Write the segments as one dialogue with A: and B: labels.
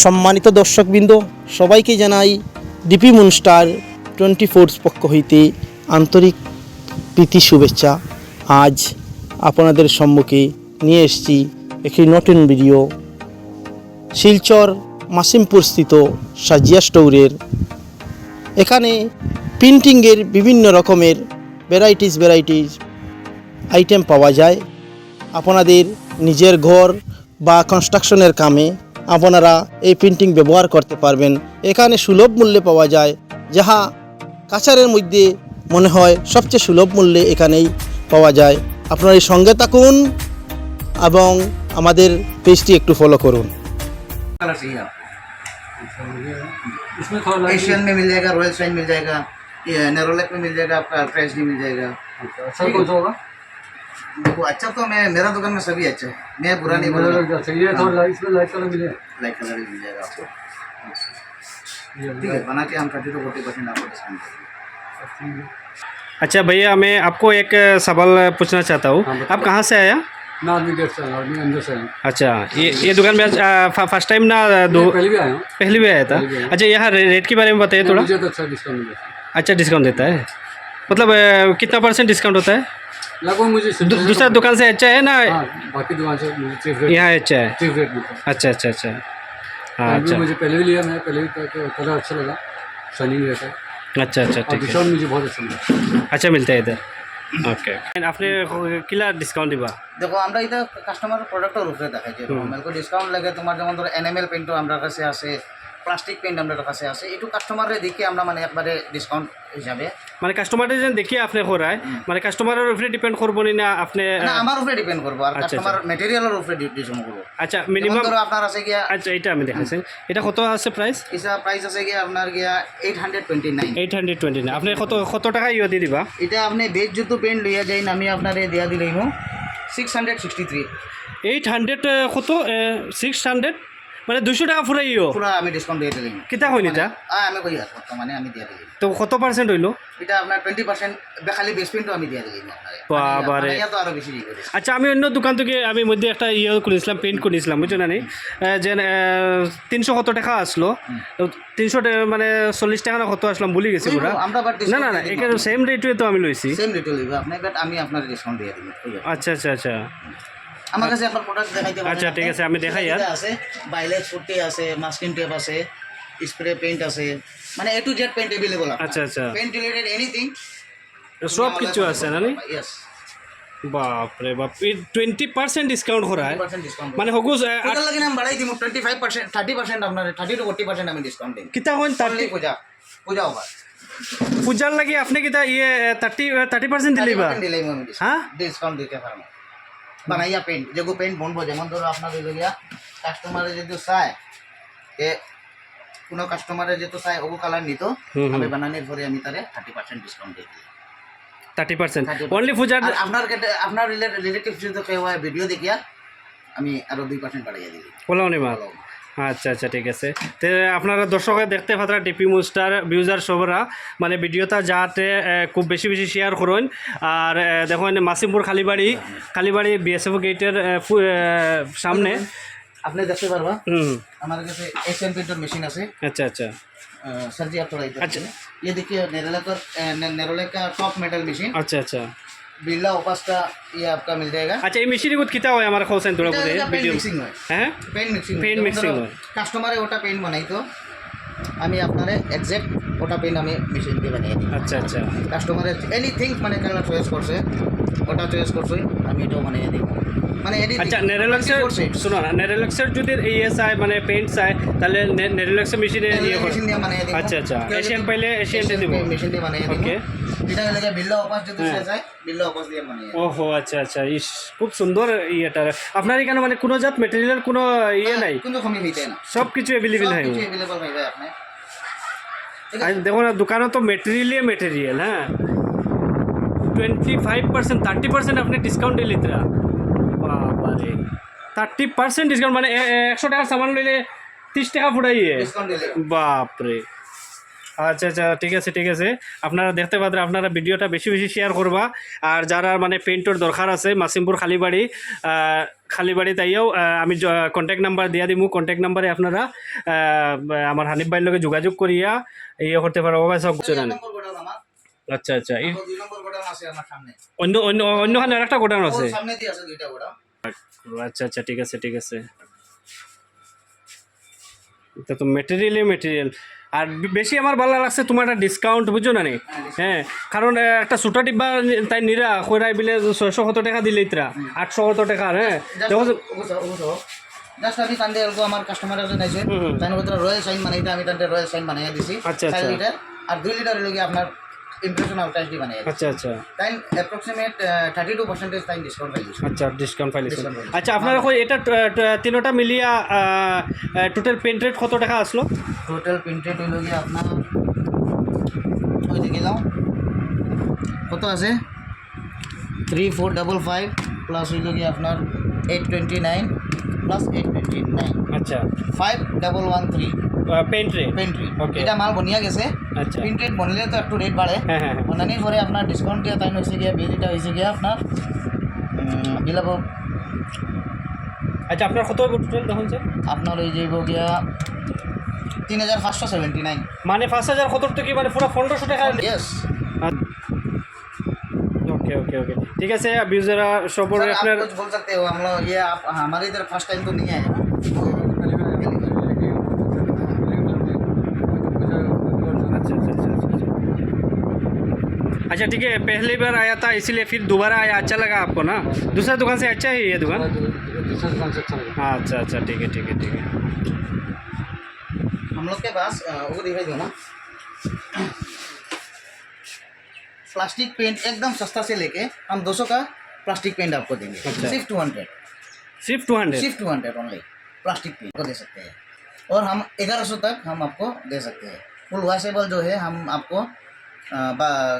A: সম্মানিত দর্শকবৃন্দ, সবাইকে জানাই ডিপি মুনস্টার 24 পক্ষ হইতে আন্তরিক প্রীতি শুভেচ্ছা। আজ আপনাদের সম্মুখে নিয়ে এসেছি একটি নতুন ভিডিও। শিলচর মাসিমপুর স্থিত সাজিয়া স্টোরের এখানে প্রিন্টিংয়ের বিভিন্ন রকমের ভ্যারাইটিস আইটেম পাওয়া যায়। আপনাদের নিজের ঘর বা কনস্ট্রাকশনের কামে আপনারা এই প্রিন্টিং ব্যবহার করতে পারবেন। এখানে সুলভ মূল্যে পাওয়া যায়, যাহা কাছারের মধ্যে মনে হয় সবচেয়ে সুলভ মূল্যে এখানেই পাওয়া যায়। আপনারা এই সঙ্গে থাকুন এবং আমাদের পেজটি একটু ফলো করুন।
B: कलर चाहिए आपको? इसमें थोड़ा एशियन में मिल जाएगा, रॉयल शाइन मिल जाएगा, ये नेरोलैक में मिल जाएगा, आपका ट्रेजडी मिल जाएगा।
C: अच्छा कौन सा होगा?
B: देखो अच्छा तो मैं मेरा दुकान में सभी अच्छा है, मैं बुरा नहीं बोल रहा।
C: अच्छा ये थोड़ा लाइट में लाइट कलर मिले।
B: लाइट कलर भी मिल जाएगा आपको, ठीक है। बना के हम 30 to 40% आपको डिस्काउंट देंगे।
D: अच्छा भैया, मैं आपको एक सवाल पूछना चाहता हूँ।
C: हाँ,
D: आप कहाँ से आया?
C: ना आदमी गेट से आदमी अंदर से आए।
D: अच्छा, ये दुकान में फर्स्ट टाइम ना
C: पहले भी आया हूँ।
D: पहले भी आया था।
C: पहले भी आया।
D: अच्छा, यहाँ रेट के बारे में बताइए थोड़ा।
C: मुझे तो अच्छा डिस्काउंट मिला।
D: अच्छा डिस्काउंट देता है, मतलब कितना % डिस्काउंट होता है?
C: लगभग मुझे
D: दूसरा दुकान से अच्छा है ना?
C: हाँ, बाकी दुकान से मुझे चीफ रेट
D: यहाँ अच्छा है।
C: चीफ रेट मिलता है।
D: अच्छा अच्छा अच्छा, हाँ
C: अभी
D: अच्छा
C: मुझे पहले भी लिया, मैं पहले भी कलर अच्छा लगा, शाइनिंग रहता है
D: अच्छा अच्छा
C: और
D: ठीक है।
C: डिस्काउंट मुझे बहुत अच्छा मिला।
D: अच्छा मिलता है इधर। ओके, आपने किला डिस्काउंट दिबा?
B: দেখো আমরা এটা কাস্টমারের প্রোডাক্টের উপরে দেখাই যে মেলকো ডিসকাউন্ট লাগে। তোমার যেমন ধরো এনএমএল পেইন্টও আমার কাছে আছে, প্লাস্টিক পেইন্ট আমার কাছে আছে। একটু কাস্টমারে দেখে আমরা মানে একবারে ডিসকাউন্ট হিসাবে
D: মানে কাস্টমারে যেন দেখি আপনি করায়, মানে কাস্টমারের উপরে ডিপেন্ড করবো না আপনি?
B: না, আমার উপরে ডিপেন্ড করবো আর
D: আচ্ছা,
B: কাস্টমার ম্যাটেরিয়ালের উপরে ডিসকাউন্ট করবো।
D: আচ্ছা
B: যেমন
D: মিনিমাম।
B: ধরো আপনার আছে গিয়া,
D: আচ্ছা এটা আমি দেখাচ্ছি, এটা কত আছে প্রাইস?
B: এটা প্রাইস আছে গিয়া আপনার গিয়া 829।
D: 829। আপনি কত টাকা ইয়ে দিয়ে দিবা?
B: এটা আপনি বেজ যুদ্ধ পেন্ট লইয়া যাইন, আমি আপনার দিয়া দিলাম 663।
D: 800 কত? 600 মানে 200 টাকা ফুরাই ইয়ো
B: পুরো আমি ডিসকাউন্ট দিয়ে দিলাম।
D: কিতা হয়নি তা?
B: আমি কই আর বর্তমানে আমি দিয়া দিলাম।
D: তো কত % হইলো?
B: এটা আপনার 20% খালি বেস পেন্টও আমি দিয়া দিলাম আপনারে।
D: বাবারে।
B: মানে তো আরো বেশি দিয়ে করে।
D: আচ্ছা, আমি অন্য দোকান থেকে আমি মধ্যে একটা ইয়ে করেছিলাম, পেন্ট করেছিলাম, বুঝছো না? যে 300 কত টাকা আসলো, 300 মানে 40 টাকা না কত আসলাম, ভুলে গেছি পুরা।
B: আমরা বাট
D: না না না, এখানে সেম রেটে তো আমি লইছি।
B: সেম রেটে লইবা আপনি, বাট আমি আপনার ডিসকাউন্ট দিয়ে দিলাম।
D: আচ্ছা আচ্ছা আচ্ছা
B: আমার কাছে আপনার প্রোডাক্ট দেখাইতে পারেন।
D: আচ্ছা ঠিক আছে, আমি দেখাই আর।
B: আছে বাইলেক্স পুট্টি আছে, মাস্কিং টেপ আছে, স্প্রে পেইন্ট আছে, মানে A to Z paint available আছে।
D: আচ্ছা আচ্ছা,
B: পেইন্ট রিলেটেড এনিথিং
D: সব কিছু আছে না?
B: यस,
D: বাপরে বাপ, 20% ডিসকাউন্ট করা হয়
B: 20% ডিসকাউন্ট
D: মানে হগুস
B: পূজার লাগি নাম বাড়াই দিমু 25%, 30% আপনার 30 to 40% আমি ডিসকাউন্ট দিই।
D: কিতা হন 30
B: পূজা ওভার
D: পূজার লাগি আপনি কিতা ইয়ে 30% দিলিবা?
B: দিলেই আমি
D: হ্যাঁ
B: ডিসকাউন্ট দিতে পারবো। বানাইয়া পেইন্ট যেগো পেইন্ট বনবো, যেমন ধরো আপনার হইল গিয়া কাস্টমারে যদি চায় যে কোনো কাস্টমারে যেহেতু চায় ওগো কালার নিত, আমি বানানোর পরে আমি তারে 30% ডিসকাউন্ট দিয়ে দিই।
D: 30% অনলি পূজার।
B: আর আপনার রিলেটিভ যদি কেউ হয় ভিডিও দেখিয়া আমি আরো 2% বাড়িয়ে দিই।
D: বলো নি মা? আচ্ছা আচ্ছা ঠিক আছে। তো আপনারা দর্শকে দেখতে পাত্রা ডিপি মুনস্টার ভিউজার সবরা মানে ভিডিওটা যাতে খুব বেশি বেশি শেয়ার করুন। আর দেখুন মাসিমপুর কালীবাড়ি বিএসএফ গেটের সামনে
B: আপনি দেখতে পারবা আমার কাছে এশিয়ান পেইন্টের মেশিন আছে।
D: আচ্ছা আচ্ছা
B: सर जी आप थोड़ा इधर
D: अच्छा।
B: ये देखिए नेरोलैक का टॉप मेटल मशीन,
D: আচ্ছা আচ্ছা
B: बिरला ओपस का ये आपका मिल जाएगा।
D: আচ্ছা, এই মেশিনে কত কিতা হয় আমার খোসেন তোরা বলে
B: पेंट
D: ভিডিও?
B: मिक्सिंग है,
D: হ্যাঁ
B: पेंट मिक्सिंग
D: पेंट मिक्सिंग হয়।
B: কাস্টমারে ওটা পেইন্ট বানাই তো আমি আপনারে এক্সাক্ট ওটা পেইন্ট আমি মেশিন দিয়ে বানিয়ে দিই।
D: আচ্ছা আচ্ছা
B: কাস্টমারে এনিথিং মানে কালার চয়েস করছে, ওটা চয়েস করছে আমি এটাও বানিয়ে দিই। মানে
D: আচ্ছা, নেরোলক্সের শোনো না, নেরোলক্সের যদি ইয়ে চাই মানে পেইন্ট চাই তাহলে নেরোলক্সের মেশিনে ইয়ে করে।
B: মেশিন দিয়ে বানিয়ে দিই।
D: আচ্ছা আচ্ছা, এশিয়ান পাইলে এশিয়ান দিয়ে দিব।
B: মেশিন দিয়ে বানিয়ে দিই।
D: ওকে,
B: এটা লাগে বিরলা ওপাস যদি চাই বিরলা ওপাস দিয়ে বানিয়ে দিই।
D: ওহো আচ্ছা আচ্ছা, ইস খুব সুন্দর ইয়েটা। আপনার এখানে মানে কোনো জাত মেটেরিয়াল কোনো ইয়ে নাই,
B: কিন্তু কমই হইতে না,
D: সব কিছু অ্যাভেলেবেল হয়।
B: কিছু अवेलेबल হইবে আপনি।
D: আর দেখো না, দোকানে তো মেটেরিয়াল হ্যাঁ 25% 30% আপনি ডিসকাউন্ট দিলে ইতরা বাবারে 30% ডিসকাউন্ট মানে 100 টাকার সামান লইলে 30 টাকা ফুটাইয়ে
B: ডিসকাউন্ট দিলে
D: বাপরে। আচ্ছা আচ্ছা, ঠিক আছে ঠিক আছে। আপনারা দেখতে পাচ্ছেন, আপনারা ভিডিওটা বেশি বেশি শেয়ার করবা। আর যারা মানে পেন্টর দরকার আছে মাসিমপুর খালিবাড়ি তাইও আমি কন্ট্যাক্ট নাম্বার দিয়া দিমু। কন্ট্যাক্ট নাম্বারে আপনারা আমার হানিফ ভাইয়ের লগে যোগাযোগ করিয়া ইয়ে করতে পারবো। সব কিছু জানেন।
B: নম্বর গোডাউন আমার,
D: আচ্ছা আচ্ছা,
B: 2 নম্বর গোডাউন আছে আমার সামনে,
D: অন্য অন্য অন্যখানে আরেকটা গোডাউন আছে।
B: ওর সামনে দিয়ে আছে 2টা গোডাউন।
D: আচ্ছা আচ্ছা, ঠিক আছে ঠিক আছে। এটা তো মেটেরিয়াল। আর বেশি আমার ভালো লাগছে তোমার একটা ডিসকাউন্ট, বুঝছো না নি? হ্যাঁ, কারণ একটা ছোটা ডিব্বা তাই নিরা কইরাই বিলে 600 টাকা দিলে ইতরা 800 টাকা। হ্যাঁ, দেখো
B: জাস্ট আমি কান্দে এলকো আমার কাস্টমারের জন্য আইছে, তাই না রয়্যাল সাইন বানাইতে আমি তাদের রয়্যাল সাইন বানাইয়া দিছি।
D: আচ্ছা,
B: 4 লিটার আর 2 লিটার লগে আপনার ইমপ্রেশন আউট টাইস দি বানাইয়া দিছি।
D: আচ্ছা আচ্ছা
B: তাই অ্যাপ্রক্সিমেট 32% তাই ডিসকাউন্ট পাইছি।
D: আচ্ছা, ডিসকাউন্ট পাইলে।
B: Discount পাইছি।
D: আচ্ছা, আপনারা কই এটা তিনটা মিলিয়া টোটাল পেন্ট রেট কত টাকা আসলো?
B: টোটাল প্রিন্টেড হইল গিয়ে আপনার ওই দিকে যাও কত আছে 3455 প্লাস হইল গিয়ে আপনার 829 প্লাস 829
D: আচ্ছা,
B: 5113
D: পেন্ট রেট।
B: পেন্ট্রি।
D: Okay.
B: এটা মাল বনিয়া গেছে,
D: আচ্ছা,
B: প্রিন্টেড বনলে তো একটু রেট বাড়ে।
D: হ্যাঁ হ্যাঁ হ্যাঁ।
B: বনানির পরে আপনার ডিসকাউন্ট দিয়ে তাই হয়েছে গিয়া বিলটা হয়েছে গিয়া আপনার বিলাব
D: আচ্ছা, আপনার কত টোটাল তখন স্যার?
B: আপনার ওই যাইব গিয়া 3579।
D: মানে 5000 কত কি মানে পুরো 1500 টাকা?
B: यस
D: ओके ओके ओके, ठीक है सर। अभी ज़रा शॉप और
B: सर, आप
D: अपना
B: कुछ बोल सकते हो? हम लोग ये आप हमारे इधर फर्स्ट टाइम तो नहीं आए हैं।
D: अच्छा अच्छा अच्छा अच्छा अच्छा, ठीक है। पहली बार आया था इसीलिए फिर दोबारा आया, अच्छा लगा आपको ना? दूसरा दुकान से अच्छा है ये दुकान?
C: दूसरा दुकान से अच्छा लगा।
D: हाँ, अच्छा अच्छा, ठीक है ठीक है ठीक है।
B: हम लोग के पास वो दिखाई दो ना, प्लास्टिक पेंट एकदम सस्ता से लेके हम 200 का प्लास्टिक पेंट आपको देंगे।
D: अच्छा।
B: सिर्फ 200
D: सिर्फ 200?
B: ओनली प्लास्टिक पेंट को दे सकते हैं। और हम 1100 तक हम आपको दे सकते हैं। फुल वॉशेबल जो है हम आपको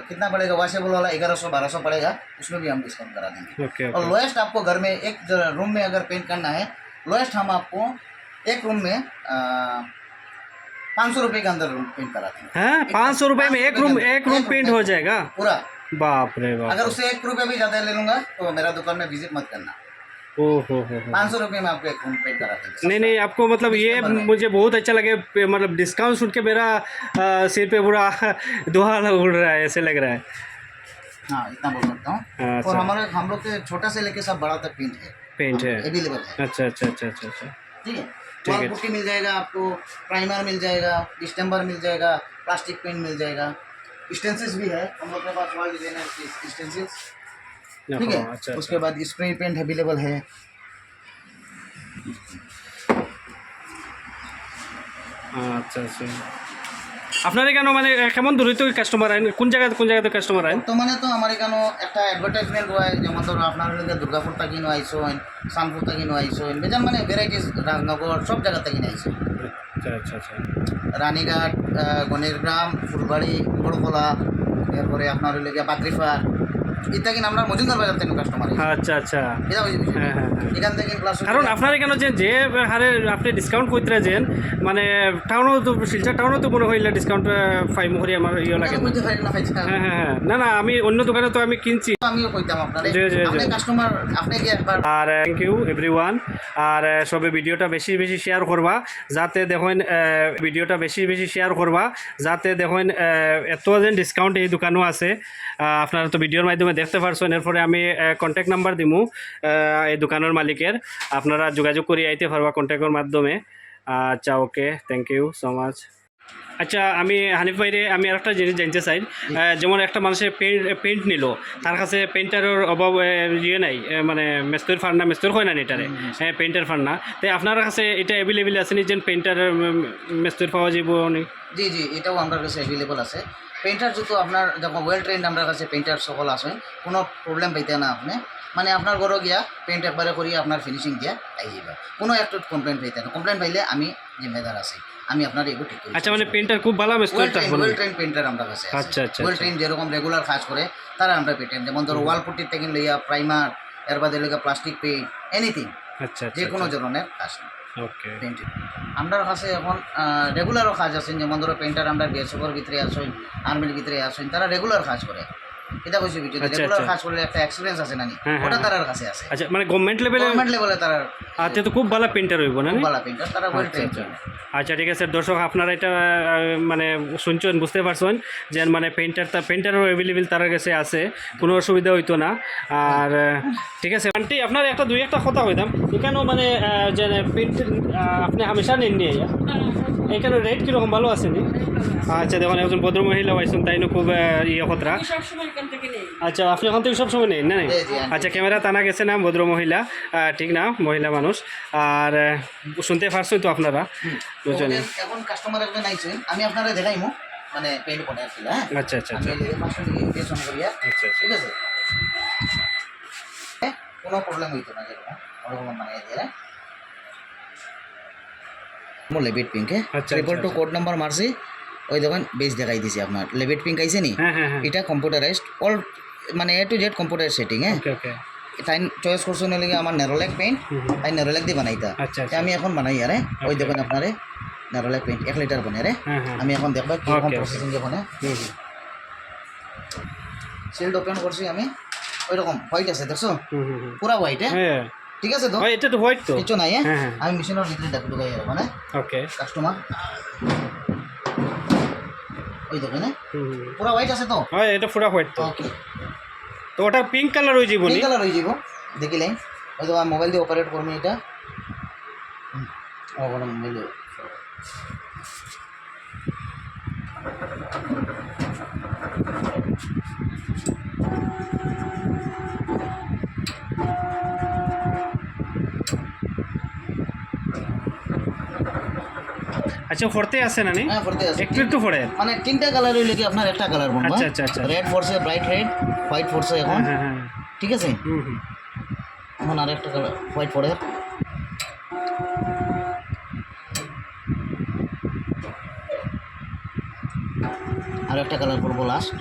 B: कितना पड़ेगा? वॉशेबल वाला 1100-1200 पड़ेगा, उसमें भी हम डिस्काउंट करा देंगे।
D: ओके
B: और
D: ओके।
B: लोएस्ट आपको घर में एक रूम में अगर पेंट करना है, लोएस्ट हम आपको एक रूम में 500 रुपये के अंदर रूम पेंट करा देंगे।
D: हाँ, 500 रुपये में एक रूम पेंट हो जाएगा?
B: पूरा।
D: बाप रे बाप।
B: अगर उससे 1 रुपये भी ज़्यादा ले लूँगा तो मेरा दुकान में विजिट मत करना।
D: ओ हो
B: 500 रुपये में आपको एक रूम पेंट करा देंगे।
D: नहीं नहीं, आपको मतलब ये मुझे बहुत अच्छा लगे, मतलब डिस्काउंट सुन के मेरा सिर पे पूरा दुआ उड़ रहा है, ऐसे लग रहा है।
B: हाँ, इतना बोल सकता हूँ।
D: अच्छा।
B: और हमारे हम लोग के छोटा से लेके सब बड़ा तक
D: पेंट है?
B: अवेलेबल है।
D: अच्छा अच्छा अच्छा अच्छा अच्छा,
B: ठीक है।
D: ठीक है।
B: वॉल पुट्टी मिल जाएगा आपको, प्राइमर मिल जाएगा, डिस्टेम्बर मिल जाएगा, प्लास्टिक पेंट मिल जाएगा, स्टेंसिल्स भी है हम लोग के पास, वॉल डिजाइनर स्टेंसिल्स। ठीक है।
D: अच्छा
B: उसके बाद स्प्रे पेंट अवेलेबल है।
D: আচ্ছা আচ্ছা। আপনারা কেন মানে কেমন দূরে তো কাস্টমার আইন, কোন জায়গাতে কাস্টমার আইন?
B: তো মানে তো আমার এখানে একটা অ্যাডভার্টাইজমেন্ট হয়, যেমন ধরো আপনার লোকের দুর্গাপুর থেকে কিনো আইসোন, শানপুর থেকে কিনো আইসোন, বেজান মানে ভ্যারাইটিস, রাজনগর সব জায়গা থেকে কিনে আইসোন।
D: আচ্ছা আচ্ছা আচ্ছা
B: রানীঘাট, গণেরগ্রাম, ফুলবাড়ি, বড়খোলা, এরপরে আপনার লেগে পাত্রিফার ইত্যাদি আমরা মজুমদার বাজার থেকে কাস্টমার।
D: আচ্ছা আচ্ছা।
B: এটা ওই
D: হ্যাঁ হ্যাঁ হ্যাঁ।
B: এখান থেকে প্লাস
D: কারণ আপনার কেন যে হারে আপনি ডিসকাউন্ট করতে যেন মানে টাউনও তো শিলচর টাউনও তো মনে হইলে ডিসকাউন্ট ফাইভ করে আমার ইয়ে লাগে না।
B: বুঝতে পারি না ভাই।
D: হ্যাঁ হ্যাঁ হ্যাঁ, না না, আমি অন্য দোকানে তো আমি কিনছি।
B: আমিও কইতাম আপনারে,
D: জি, জি, জি।
B: আপনি কাস্টমার, আপনি কি একবার
D: আর থ্যাংক ইউ এভরিওয়ান। আর সবে ভিডিওটা বেশি বেশি শেয়ার করবা, যাতে দেখেন ভিডিওটা বেশি বেশি শেয়ার করবা, যাতে দেখেন এত যেন ডিসকাউন্ট এই দোকানও আছে। আপনারা তো ভিডিওর মাধ্যমে দেখতে পারছেন। এরপরে আমি কন্ট্যাক্ট নাম্বার দিমু এই দোকানের মালিকের, আপনারা যোগাযোগ করে আইতে পারবা কন্ট্যাক্টের মাধ্যমে। আচ্ছা, ওকে, থ্যাংক ইউ সো মাচ। আচ্ছা, আমি হানিফ ভাইরে আমি আর একটা জিনিস জানতে চাই, যেমন একটা মানুষের পেন্ট নিল, তার কাছে পেন্টারের অভাব ইয়ে নাই, মানে মেস্তর ফান্না মেস্তর হয় না এটারে, হ্যাঁ পেন্টার ফান্না, তাই আপনার কাছে এটা অ্যাভেলেবেল আছে নি, যেন পেন্টারের মেস্তর পাওয়া যাব নি?
B: জি জি, এটাও আমার কাছে অ্যাভেলেবল আছে। পেন্টার যেহেতু আপনার যখন ওয়েল ট্রেন্ড আমার কাছে পেন্টার সকল আসেন, কোনো প্রবলেম পাইতে না আপনি, মানে আপনার ঘরে গিয়া পেন্ট একবারে করিয়া আপনার ফিনিশিং দিয়া আই যাবে, কোনো একটা কমপ্লেন পাইতে না। কমপ্লেন পাইলে আমি জিম্মেদার আছি, আমি আপনার এগুলো ঠিক করি।
D: আচ্ছা, মানে পেন্টার খুব ভালো মেস্তর থাকবে?
B: ওয়েল ট্রেন্ড পেন্টার আমার কাছে আছে।
D: আচ্ছা আচ্ছা
B: ওয়েল ট্রেন্ড যেরকম রেগুলার কাজ করে তারা আমরা পেটেন, যেমন ধরো ওয়াল পুট্টির থেকে লইয়া প্রাইমার, এর বাদে লইয়া প্লাস্টিক পেইন্ট, এনিথিং,
D: আচ্ছা
B: যে কোনো ধরনের কাজ।
D: ওকে
B: পেন্ট আমরা কাছে এখন রেগুলারও কাজ আছেন, যেমন ধরো পেন্টার আমরা বিএসএফের ভিতরে আসেন, আর্মির ভিতরে আসেন, তারা রেগুলার কাজ করে। এটা কইছি ভিডিও
D: আচ্ছা,
B: রেগুলার
D: আচ্ছা।
B: কাজ করলে একটা এক্সপিরিয়েন্স আছে নানি,
D: হ্যাঁ,
B: ওটা
D: হ্যাঁ।
B: তার কাছে আছে।
D: আচ্ছা মানে গভর্নমেন্ট লেভেলে
B: গভর্নমেন্ট লেভেলে তারা
D: আচ্ছা তো খুব ভালো পেন্টার হইব না নি?
B: ভালো পেন্টার, তারা ওয়েল
D: আচ্ছা
B: ট্রেন্ড।
D: আচ্ছা আচ্ছা ঠিক আছে দর্শক আপনারা এটা মানে শুনছেন বুঝতে পারছেন যে মানে পেন্টারও অ্যাভেলেবেল তার কাছে আছে, কোনো অসুবিধা হইতো না। আর ঠিক আছে আন্টি আপনার একটা দুই একটা কথা হইতাম এখানেও মানে যে পেন্ট আপনি হামেশা নেন নিয়ে এখানে রেট কীরকম ভালো আছে নি? আচ্ছা দেখুন একজন ভদ্রমহিলা পাইছেন তাইনো খুব ইয়ে খতরা। আচ্ছা আপনি এখন থেকে সবসময় নেন না?
B: জি, জি, আন্টি।
D: আচ্ছা ক্যামেরা টানা গেছে না ভদ্রমহিলা, ঠিক না মহিলা মানুষ। আর শুনতে পারছেন তো আপনারা বুঝছেন?
B: এখন কাস্টমার একজন আইছেন, আমি আপনারা দেখাইমু মানে পেন্ট করে আসছিল। হ্যাঁ
D: আচ্ছা আচ্ছা
B: আমি
D: আচ্ছা
B: এই পাঁচশো টাকা ইনভেস্ট করিয়া,
D: আচ্ছা
B: ঠিক আছে, কোনো প্রবলেম হইতো না, যেরকম ওরকম মানে দিয়ে লেবিট পিঙ্ক
D: আচ্ছা,
B: ট্রিপল টু
D: আচ্ছা।
B: কোড নাম্বার মারছি, ওই দেখেন বেস দেখাই দিছি আপনার লেবিট পিঙ্ক আইছে নি,
D: হ্যাঁ হ্যাঁ হ্যাঁ
B: এটা কম্পিউটারাইজড অল মানে এ টু জেড কম্পিউটার সেটিং। হ্যাঁ
D: ওকে ওকে
B: তাই চয়েস করছো না লাগে আমার নেরোলেক পেইন্ট, তাই নেরোলেক দিয়ে বানাইতা।
D: আচ্ছা
B: তা
D: আচ্ছা
B: আমি এখন বানাই আরে ওই
D: Okay.
B: দেখেন আপনারে নেরোলেক পেইন্ট 1 লিটার বনে রে।
D: হ্যাঁ হ্যাঁ
B: আমি এখন দেখবা কিরকম
D: Okay,
B: প্রসেসিং এ বনে। শিল্ড ওপেন করছি আমি, ওই রকম হোয়াইট আছে দেখছো, পুরা হোয়াইট।
D: হ্যাঁ
B: ঠিক আছে তো,
D: ভাই এটা তো হোয়াইট তো।
B: কিছু নাই।
D: হ্যাঁ হ্যাঁ
B: আমি মেশিনের ভিতরে ঢুকাই মানে
D: ওকে
B: কাস্টমার ওই দেখেন পুরা হোয়াইট আছে তো।
D: হয় এটা পুরা হোয়াইট তো।
B: ওকে
D: তো ওটা পিঙ্ক কালার হয়ে যাবো নি?
B: এই কালার হয়ে যাব দেখিলে, ওই তো মোবাইল দিয়ে অপারেট করবো এটা। ও বড় মোবাইল দিয়ে
D: আচ্ছা ফরতে আছে না নি?
B: হ্যাঁ করতে আছে।
D: একটু একটু ফরে।
B: মানে তিনটা কালার হইলে কি আপনার একটা কালার বনবা।
D: আচ্ছা, আচ্ছা, আচ্ছা।
B: রেড ফোর্সে ব্রাইট রেড, হোয়াইট ফোর্সে এখন,
D: হ্যাঁ হ্যাঁ হ্যাঁ
B: ঠিক আছে।
D: হুম
B: এখন আর একটা কালার হোয়াইট পড়ে, আর একটা কালার করবো লাস্ট,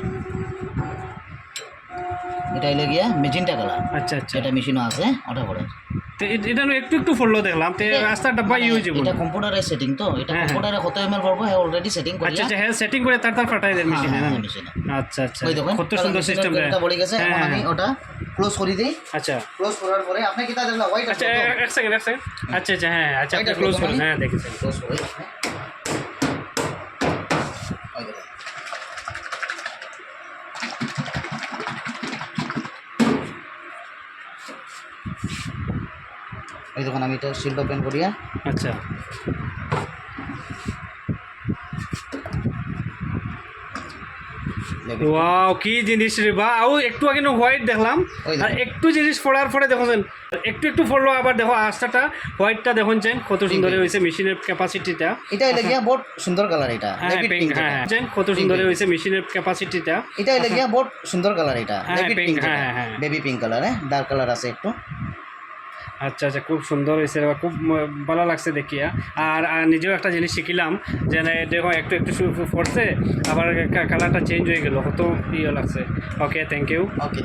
B: এটা হইলে গিয়া মেজেন্টা কালার,
D: আচ্ছা আচ্ছা
B: যেটা মেশিনও আছে ওটা পড়ে।
D: তো এটা একটু একটু ফরলো দেখলাম তো রাস্তার ডাব্বা ইয়ে হয়ে যাবো।
B: এটা কম্পিউটারের সেটিং তো, এটা
D: হ্যাঁ,
B: কম্পিউটারে কত এমএল করবো অলরেডি সেটিং করি।
D: আচ্ছা আচ্ছা হ্যাঁ সেটিং করে তার ফাটাই দেন মেশিনে না?
B: মেশিনে
D: আচ্ছা আচ্ছা
B: ওই দেখুন
D: কত সুন্দর সিস্টেম।
B: এটা বলে গেছে।
D: হ্যাঁ
B: এখন আমি
D: হ্যাঁ
B: ওটা ক্লোজ করে দিই।
D: আচ্ছা
B: ক্লোজ করার পরে আপনি কি তা দেখলা হোয়াইট
D: আচ্ছা
B: আছে তো,
D: এক সেকেন্ড আচ্ছা আচ্ছা হ্যাঁ আচ্ছা আপনি
B: ওইটা
D: ক্লোজ
B: close
D: করুন।
B: করি।
D: হ্যাঁ দেখেছি।
B: ক্লোজ করে ওই দেখুন। এই দেখুন আমি এটা শিল্ড ওপেন করিয়া,
D: আচ্ছা ওয়াও কি জিনিস রে বা আও একটু আগে না হোয়াইট দেখলাম
B: ওই দেখো।
D: আর একটু জিনিস পড়ার পরে দেখছেন একটু একটু পড়লো আবার দেখো আস্তাটা হোয়াইটটা দেখুন চেন কত সুন্দর হয়েছে মেশিনের ক্যাপাসিটিটা।
B: এটা হইলে গিয়া বহুত সুন্দর কালার। এটা
D: হ্যাঁ
B: Liquid
D: পিঙ্ক
B: pink
D: হ্যাঁ
B: যেটা।
D: হ্যাঁ চেন কত সুন্দর হয়েছে মেশিনের ক্যাপাসিটিটা।
B: এটা হইলে গিয়া বহুত সুন্দর কালার। এটা
D: হ্যাঁ,
B: Liquid
D: pink,
B: pink
D: হ্যাঁ, হ্যাঁ।
B: Baby pink colour, dark colour আছে একটু।
D: আচ্ছা আচ্ছা খুব সুন্দর হয়েছে খুব ভালো লাগছে দেখিয়া। আর নিজেও একটা জিনিস শিখিলাম যে দেখো একটু একটু পড়ছে আবার কালারটা চেঞ্জ হয়ে গেল কত ইয়ে লাগছে। Okay thank you.
B: ওকে